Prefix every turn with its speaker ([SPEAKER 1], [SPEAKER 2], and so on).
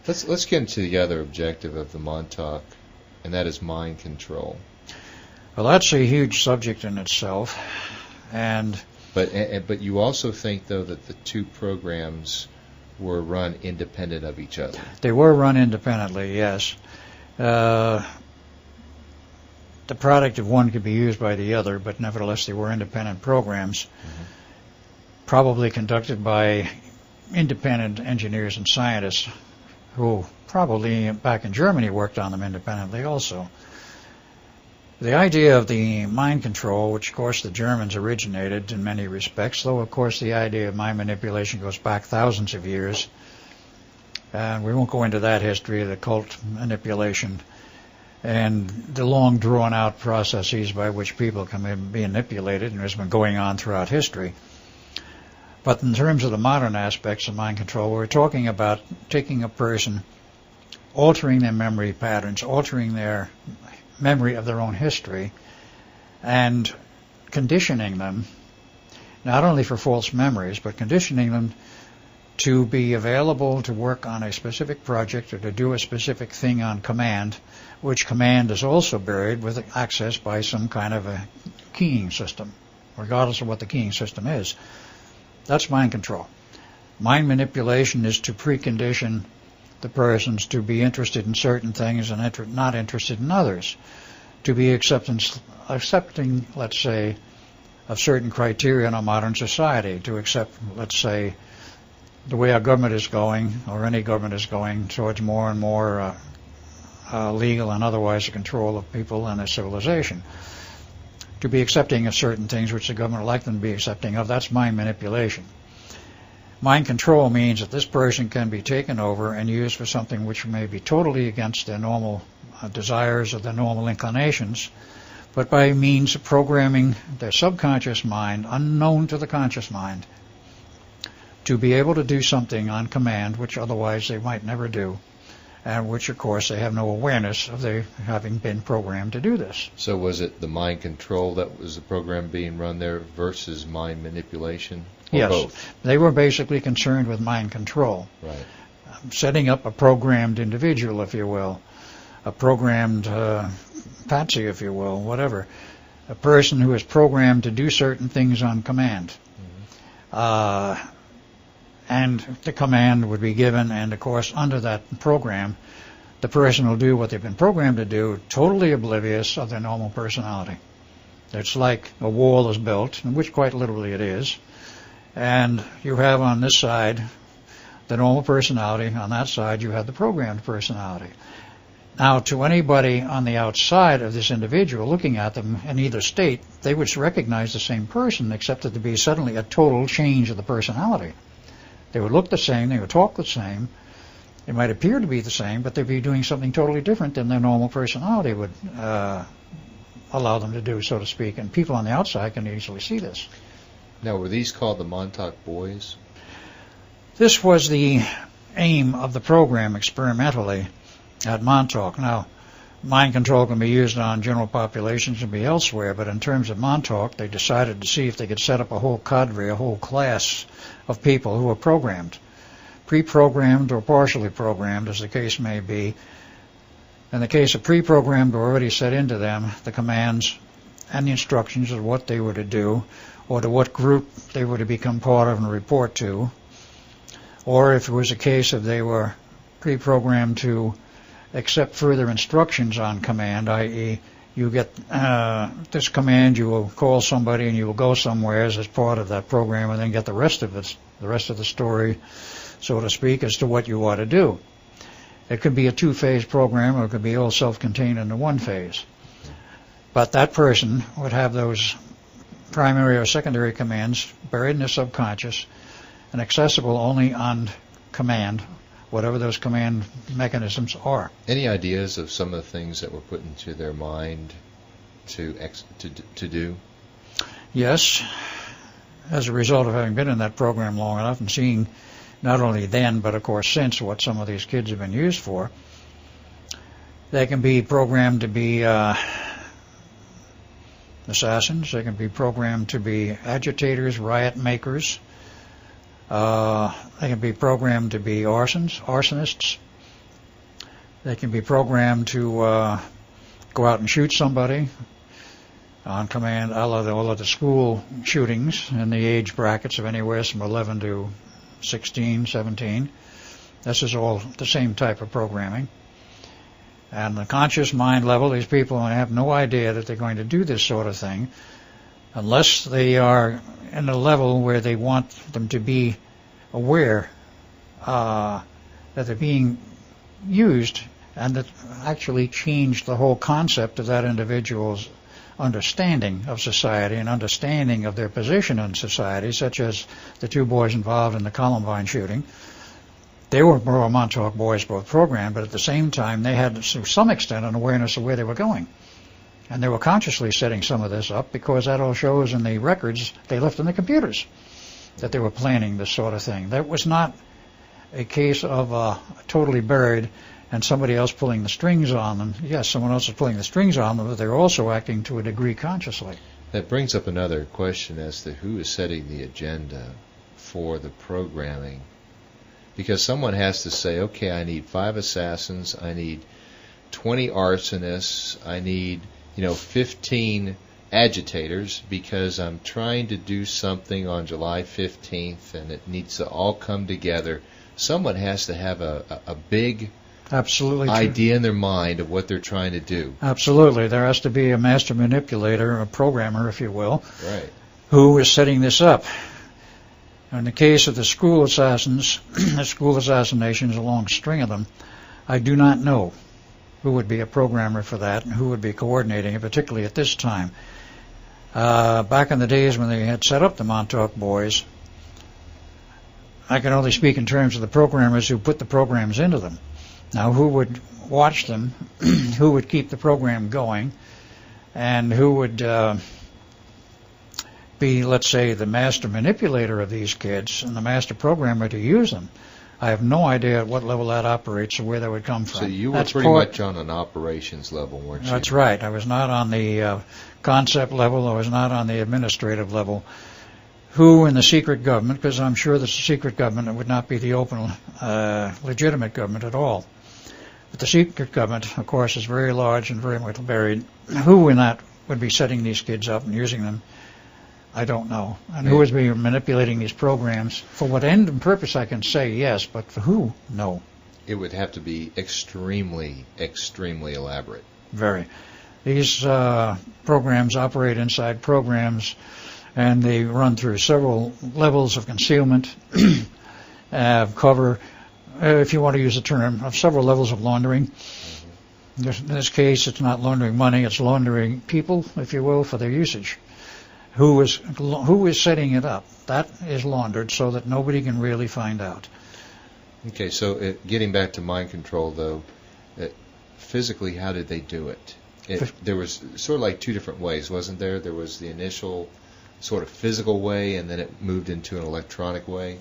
[SPEAKER 1] Let's get into the other objective of the Montauk, and that is mind control.
[SPEAKER 2] Well, that's a huge subject in itself,
[SPEAKER 1] but you also think, though, that the two programs were run independent of each other.
[SPEAKER 2] They were run independently, yes. The product of one could be used by the other, but nevertheless they were independent programs, probably conducted by independent engineers and scientists who probably back in Germany worked on them independently also. The idea of the mind control, which of course the Germans originated in many respects, though of course the idea of mind manipulation goes back thousands of years, and we won't go into that history of the cult manipulation and the long drawn out processes by which people can be manipulated, and has been going on throughout history. But in terms of the modern aspects of mind control, we're talking about taking a person, altering their memory patterns, altering their memory of their own history, and conditioning them, not only for false memories, but conditioning them to be available to work on a specific project or to do a specific thing on command, which command is also buried with access by some kind of a keying system, regardless of what the keying system is. That's mind control. Mind manipulation is to precondition the persons to be interested in certain things and not interested in others, to be accepting, let's say, of certain criteria in a modern society, to accept, let's say, the way our government is going, or any government is going, towards more and more legal and otherwise control of people and their civilization. To be accepting of certain things which the government would like them to be accepting of, that's mind manipulation. Mind control means that this person can be taken over and used for something which may be totally against their normal desires or their normal inclinations, but by means of programming their subconscious mind, unknown to the conscious mind, to be able to do something on command which otherwise they might never do, and which, of course, they have no awareness of their having been programmed to do this.
[SPEAKER 1] So was it the mind control that was the program being run there versus mind manipulation? Or
[SPEAKER 2] yes,
[SPEAKER 1] both?
[SPEAKER 2] They were basically concerned with mind control.
[SPEAKER 1] Right.
[SPEAKER 2] Setting up a programmed individual, if you will, a programmed patsy, if you will, whatever. A person who is programmed to do certain things on command. And the command would be given, and of course under that program the person will do what they've been programmed to do, totally oblivious of their normal personality. It's like a wall is built, which quite literally it is, and you have on this side the normal personality, on that side you have the programmed personality. Now, to anybody on the outside of this individual looking at them in either state, they would recognize the same person, except that there would be suddenly a total change of the personality. They would look the same, they would talk the same, they might appear to be the same, but they'd be doing something totally different than their normal personality would allow them to do, so to speak, and people on the outside can easily see this.
[SPEAKER 1] Now, were these called the Montauk Boys?
[SPEAKER 2] This was the aim of the program experimentally at Montauk. Now, mind control can be used on general populations and be elsewhere, but in terms of Montauk, they decided to see if they could set up a whole cadre, a whole class of people who were programmed, pre-programmed or partially programmed, as the case may be. In the case of pre-programmed, already set into them the commands and the instructions of what they were to do, or to what group they were to become part of and report to, or if it was a case of they were pre-programmed to accept further instructions on command, i.e., you get this command, you will call somebody and you will go somewhere as part of that program, and then get the rest of it, the rest of the story, so to speak, as to what you ought to do. It could be a two-phase program, or it could be all self-contained into one phase. But that person would have those primary or secondary commands buried in their subconscious and accessible only on command, whatever those command mechanisms are.
[SPEAKER 1] Any ideas of some of the things that were put into their mind to do?
[SPEAKER 2] Yes. As a result of having been in that program long enough and seeing not only then, but of course since, what some of these kids have been used for, they can be programmed to be assassins, they can be programmed to be agitators, riot makers, they can be programmed to be arsonists, They can be programmed to go out and shoot somebody on command, a la all of the school shootings in the age brackets of anywhere from 11 to 16, 17. This is all the same type of programming. And the conscious mind level, these people have no idea that they're going to do this sort of thing unless they are in a level where they want them to be aware that they're being used, and that actually change the whole concept of that individual's understanding of society and understanding of their position in society, such as the two boys involved in the Columbine shooting. They were Montauk boys, both programmed, but at the same time they had, to some extent, an awareness of where they were going. And they were consciously setting some of this up because that all shows in the records they left in the computers that they were planning this sort of thing. That was not a case of totally buried and somebody else pulling the strings on them. Yes, someone else is pulling the strings on them, but they're also acting to a degree consciously.
[SPEAKER 1] That brings up another question as to who is setting the agenda for the programming. Because someone has to say, okay, I need 5 assassins, I need 20 arsonists, I need 15 agitators, because I'm trying to do something on July 15th and it needs to all come together. Someone has to have a big
[SPEAKER 2] Absolutely
[SPEAKER 1] idea
[SPEAKER 2] true.
[SPEAKER 1] in their mind of what they're trying to do.
[SPEAKER 2] Absolutely. There has to be a master manipulator, a programmer, if you will,
[SPEAKER 1] Right.
[SPEAKER 2] who is setting this up. In the case of the school assassins, the school assassinations, a long string of them, I do not know who would be a programmer for that and who would be coordinating it, particularly at this time. Back in the days when they had set up the Montauk boys, I can only speak in terms of the programmers who put the programs into them. Now, who would watch them, who would keep the program going, and who would be, let's say, the master manipulator of these kids and the master programmer to use them, I have no idea at what level that operates or where that would come from.
[SPEAKER 1] So you were pretty much on an operations level, weren't you?
[SPEAKER 2] That's right. I was not on the concept level. I was not on the administrative level. Who in the secret government, because I'm sure the secret government would not be the open, legitimate government at all. But the secret government, of course, is very large and very much buried. Who in that would be setting these kids up and using them, I don't know. And who is being manipulating these programs? For what end and purpose I can say yes, but for who, no.
[SPEAKER 1] It would have to be extremely, extremely elaborate.
[SPEAKER 2] Very. These programs operate inside programs, and they run through several levels of concealment, cover, if you want to use the term, of several levels of laundering. In this case, it's not laundering money, it's laundering people, if you will, for their usage. Who is setting it up? That is laundered so that nobody can really find out.
[SPEAKER 1] Okay, so getting back to mind control, though, physically, how did they do it? There was sort of like 2 different ways, wasn't there? There was the initial sort of physical way, and then it moved into an electronic way.